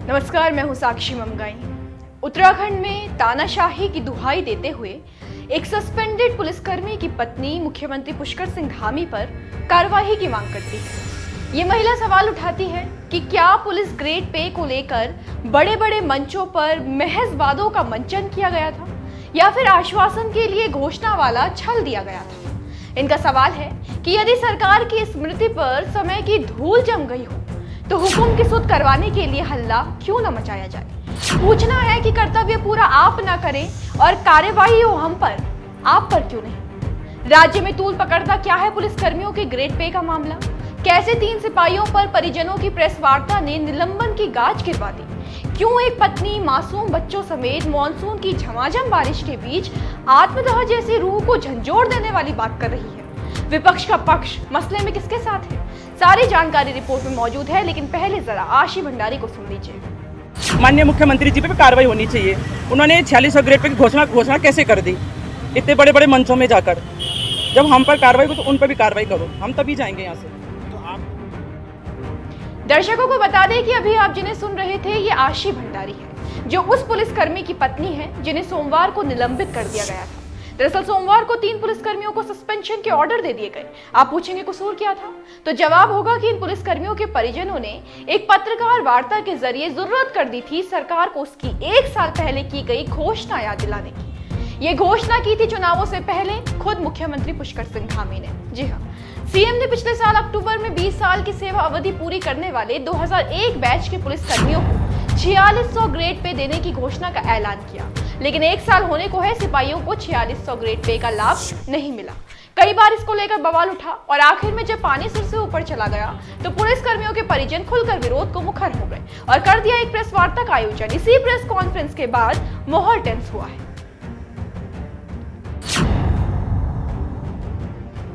नमस्कार, मैं हूं साक्षी ममगाई। उत्तराखंड में तानाशाही की दुहाई देते हुए एक सस्पेंडेड पुलिसकर्मी की पत्नी मुख्यमंत्री पुष्कर सिंह धामी पर कार्रवाई की मांग करती है। ये महिला सवाल उठाती है कि क्या पुलिस ग्रेड पे को लेकर बड़े बड़े मंचों पर महज वादों का मंचन किया गया था या फिर आश्वासन के लिए घोषणा वाला छल दिया गया था। इनका सवाल है कि यदि सरकार की स्मृति पर समय की धूल जम गई हो तो हुक्म की सुध करवाने के लिए हल्ला क्यों न मचाया जाए। पूछना है कि कर्तव्य पूरा आप ना करें और कार्यवाही हो हम पर, आप पर क्यों नहीं। राज्य में तूल पकड़ता क्या है पुलिस कर्मियों के ग्रेड पे का मामला। कैसे 3 सिपाहियों पर परिजनों की प्रेस वार्ता ने निलंबन की गाज गिरवा दी। क्यों एक पत्नी मासूम बच्चों समेत मानसून की झमाझम बारिश के बीच आत्मदाह जैसी रूह को झंझोड़ देने वाली बात कर रही है। विपक्ष का पक्ष मसले में किसके साथ है, सारी जानकारी रिपोर्ट में मौजूद है। लेकिन पहले जरा आशी भंडारी को सुन लीजिए। माननीय मुख्यमंत्री जी पे भी कार्रवाई होनी चाहिए। उन्होंने 4600 ग्रेड पे की घोषणा कैसे कर दी इतने बड़े बड़े मंचों में जाकर। जब हम पर कार्रवाई हो तो उन पर भी कार्रवाई करो, हम तभी जाएंगे यहाँ से। दर्शकों को बता दें कि अभी आप जिन्हें सुन रहे थे ये आशी भंडारी है, जो उस पुलिसकर्मी की पत्नी है जिन्हें सोमवार को निलंबित कर दिया गया था। दरअसल सोमवार को 3 पुलिसकर्मियों को सस्पेंशन के ऑर्डर दे दिए गए। आप पूछेंगे कसूर क्या था, तो जवाब होगा कि इन पुलिसकर्मियों के परिजनों ने एक पत्रकार वार्ता के जरिए जरूरत कर दी थी सरकार को उसकी 1 साल पहले की गई घोषणा याद दिलाने की। ये घोषणा की थी चुनावों से पहले खुद मुख्यमंत्री पुष्कर सिंह धामी ने। जी हाँ, सीएम ने पिछले साल अक्टूबर में 20 साल की सेवा अवधि पूरी करने वाले 2001 बैच के पुलिसकर्मियों को 4600 ग्रेड पे देने की घोषणा का ऐलान किया। लेकिन 1 साल होने को है, सिपाहियों को 4600 ग्रेड पे का लाभ नहीं मिला। कई बार इसको लेकर बवाल उठा और आखिर में जब पानी सिर से ऊपर चला गया तो पुलिसकर्मियों के परिजन खुलकर विरोध को मुखर हो गए और कर दिया एक प्रेस वार्ता का आयोजन। इसी प्रेस कॉन्फ्रेंस के बाद माहौल टेंस हुआ है।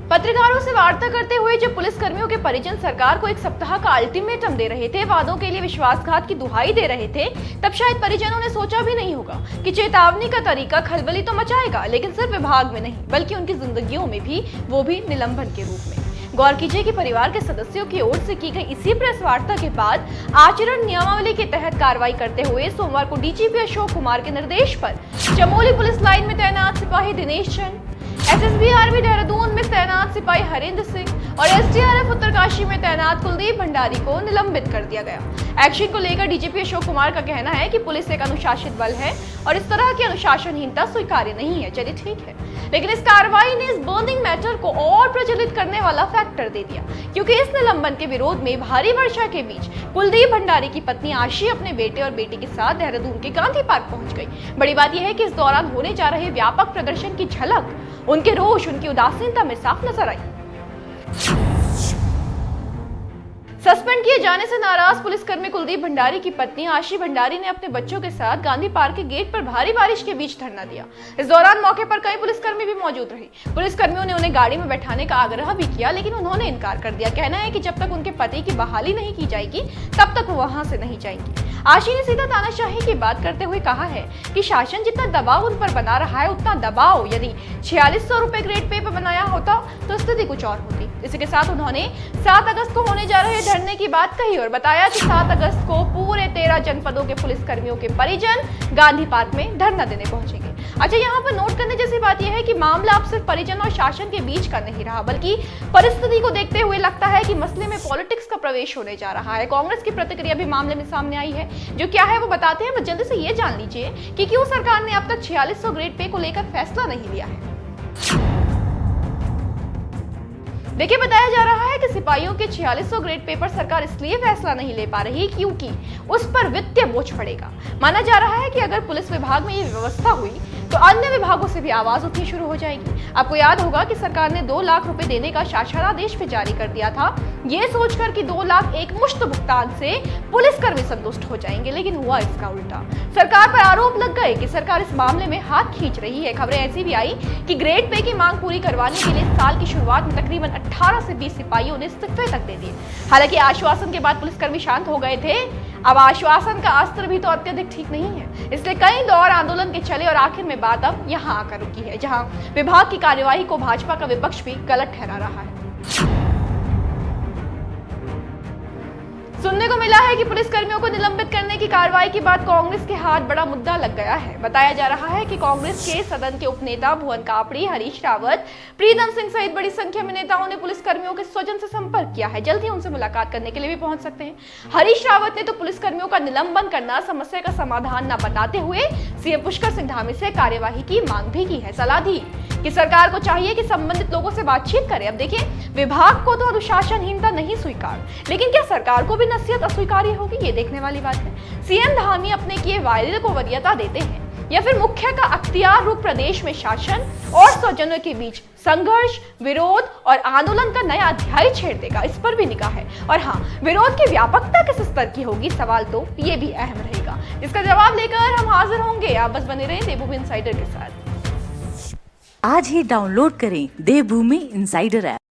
पत्रकारों से वार्ता करते हुए जब पुलिसकर्मियों के परिजन सरकार को 1 सप्ताह का अल्टीमेटम दे रहे थे, वादों के लिए विश्वासघात की दुहाई दे रहे थे, तब शायद परिजनों ने सोचा भी नहीं होगा कि चेतावनी का तरीका खलबली तो मचाएगा, लेकिन सिर्फ विभाग में नहीं बल्कि उनकी जिंदगियों में भी, वो भी निलंबन के रूप में। गौर कीजिए कि परिवार के सदस्यों की ओर से की गई इसी प्रेस वार्ता के बाद आचरण नियमावली के तहत कार्रवाई करते हुए सोमवार को डीजीपी अशोक कुमार के निर्देश पर चमोली पुलिस लाइन में तैनात सिपाही दिनेश चंद, एसएसबी आरबी देहरादून में तैनात सिपाही हरेंद्र सिंह और एसडीआरएफ उत्तरकाशी में तैनात कुलदीप भंडारी को निलंबित कर दिया गया। एक्शन को लेकर डीजीपी अशोक कुमार का कहना है कि पुलिस एक अनुशासित बल है और इस तरह की अनुशासनहीनता स्वीकार्य नहीं है। चलिए ठीक है, लेकिन इस कार्रवाई ने इस बर्निंग मैटर को और प्रज्वलित करने वाला फैक्टर दे दिया, क्योंकि इस निलंबन के विरोध में भारी वर्षा के बीच कुलदीप भंडारी की पत्नी आशी अपने बेटे और बेटी के साथ देहरादून के गांधी पार्क पहुंच गई। बड़ी बात यह है कि इस दौरान होने जा रहे व्यापक प्रदर्शन की झलक उनके रोष, उनकी उदासीनता में साफ नजर आई। सस्पेंड किए जाने से नाराज पुलिसकर्मी कुलदीप भंडारी की पत्नी आशी भंडारी ने अपने बच्चों के साथ गांधी पार्क के गेट पर भारी बारिश के बीच धरना दिया। इस दौरान मौके पर कई पुलिसकर्मी भी मौजूद रहे। पुलिसकर्मियों ने उन्हें गाड़ी में बैठाने का आग्रह भी किया, लेकिन उन्होंने इनकार कर दिया। कहना है कि जब तक उनके पति की बहाली नहीं की जाएगी तब तक वो वहां से नहीं जाएंगी। आशी ने सीधा तानाशाही की बात करते हुए कहा है कि शासन जितना दबाव उन पर बना रहा है, उतना दबाव यदि 4600 रुपए ग्रेड पे पर बनाया होता तो स्थिति कुछ और होती। इसी के साथ उन्होंने 7 अगस्त को होने जा रहे धरने की बात कही और बताया कि 7 अगस्त को पूरे 13 जनपदों के पुलिसकर्मियों के परिजन गांधी पार्क में धरना देने पहुंचेंगे। अच्छा, यहाँ पर नोट करने जैसी बात यह है कि मामला अब सिर्फ परिजन और शासन के बीच का नहीं रहा, बल्कि परिस्थिति को देखते हुए लगता है कि मसले में पॉलिटिक्स का प्रवेश होने जा रहा है। कांग्रेस की प्रतिक्रिया भी मामले में सामने आई है, जो क्या है वो बताते हैं। बस जल्दी से ये जान लीजिए कि क्यों सरकार ने अब तक 4600 ग्रेड पे को लेकर फैसला नहीं लिया है। देखिए, बताया जा रहा है कि सिपाहियों के 4600 ग्रेड पे पर सरकार इसलिए फैसला नहीं ले पा रही क्योंकि उस पर वित्तीय बोझ पड़ेगा। माना जा रहा है कि अगर पुलिस विभाग में ये व्यवस्था हुई तो अन्य विभागों से भी आवाज उठनी शुरू हो जाएगी। आपको याद होगा कि सरकार ने 2 लाख रुपए देने का शासनादेश भी जारी कर दिया था, ये सोचकर कि 2 लाख एक मुश्त भुगतान से पुलिसकर्मी संतुष्ट हो जाएंगे, लेकिन हुआ इसका उल्टा। सरकार पर आरोप लग गए कि सरकार इस मामले में हाथ खींच रही है। खबरें ऐसी भी आई कि ग्रेड पे की मांग पूरी करवाने के लिए साल की शुरुआत में तकरीबन 18 से 20 सिपाहियों ने इस्तीफे तक दे दिए। हालांकि आश्वासन के बाद पुलिसकर्मी शांत हो गए थे। अब आश्वासन का अस्त्र भी तो अत्यधिक ठीक नहीं है, इसलिए कई दौर आंदोलन के चले और आखिर में बात अब यहां आकर रुकी है, जहां विभाग की कार्यवाही को भाजपा का विपक्ष भी गलत ठहरा रहा है। सुनने को मिला है कि पुलिस कर्मियों को निलंबित करने की कार्रवाई के बाद कांग्रेस के हाथ बड़ा मुद्दा लग गया है। बताया जा रहा है कि कांग्रेस के सदन के उपनेता भुवन कापड़ी, हरीश रावत, प्रीतम सिंह सहित बड़ी संख्या में नेताओं ने पुलिस कर्मियों के स्वजन से संपर्क किया है। जल्द ही उनसे मुलाकात करने के लिए भी पहुंच सकते हैं। हरीश रावत ने तो पुलिस कर्मियों का निलंबन करना समस्या का समाधान न बताते हुए सीएम पुष्कर सिंह धामी से कार्यवाही की मांग भी की है। सलाह दी कि सरकार को चाहिए कि संबंधित लोगों से बातचीत करे। अब देखिए, विभाग को तो अनुशासनहीनता नहीं स्वीकार, लेकिन क्या सरकार को भी नसीहत अस्वीकार्य होगी, ये देखने वाली बात है। सीएम धामी अपने किए वायदे को वरीयता देते हैं या फिर मुख्य का अख्तियार रूप प्रदेश में शासन और स्वजनों के बीच संघर्ष, विरोध और आंदोलन का नया अध्याय छेड़ देगा, इस पर भी निगाह है। और हाँ, विरोध की व्यापकता किस स्तर की होगी, सवाल तो ये भी अहम रहेगा। इसका जवाब लेकर हम हाजिर होंगे। आप बस बने रहें देवभूमि इनसाइडर के साथ। आज ही डाउनलोड करें देवभूमि इनसाइडर ऐप।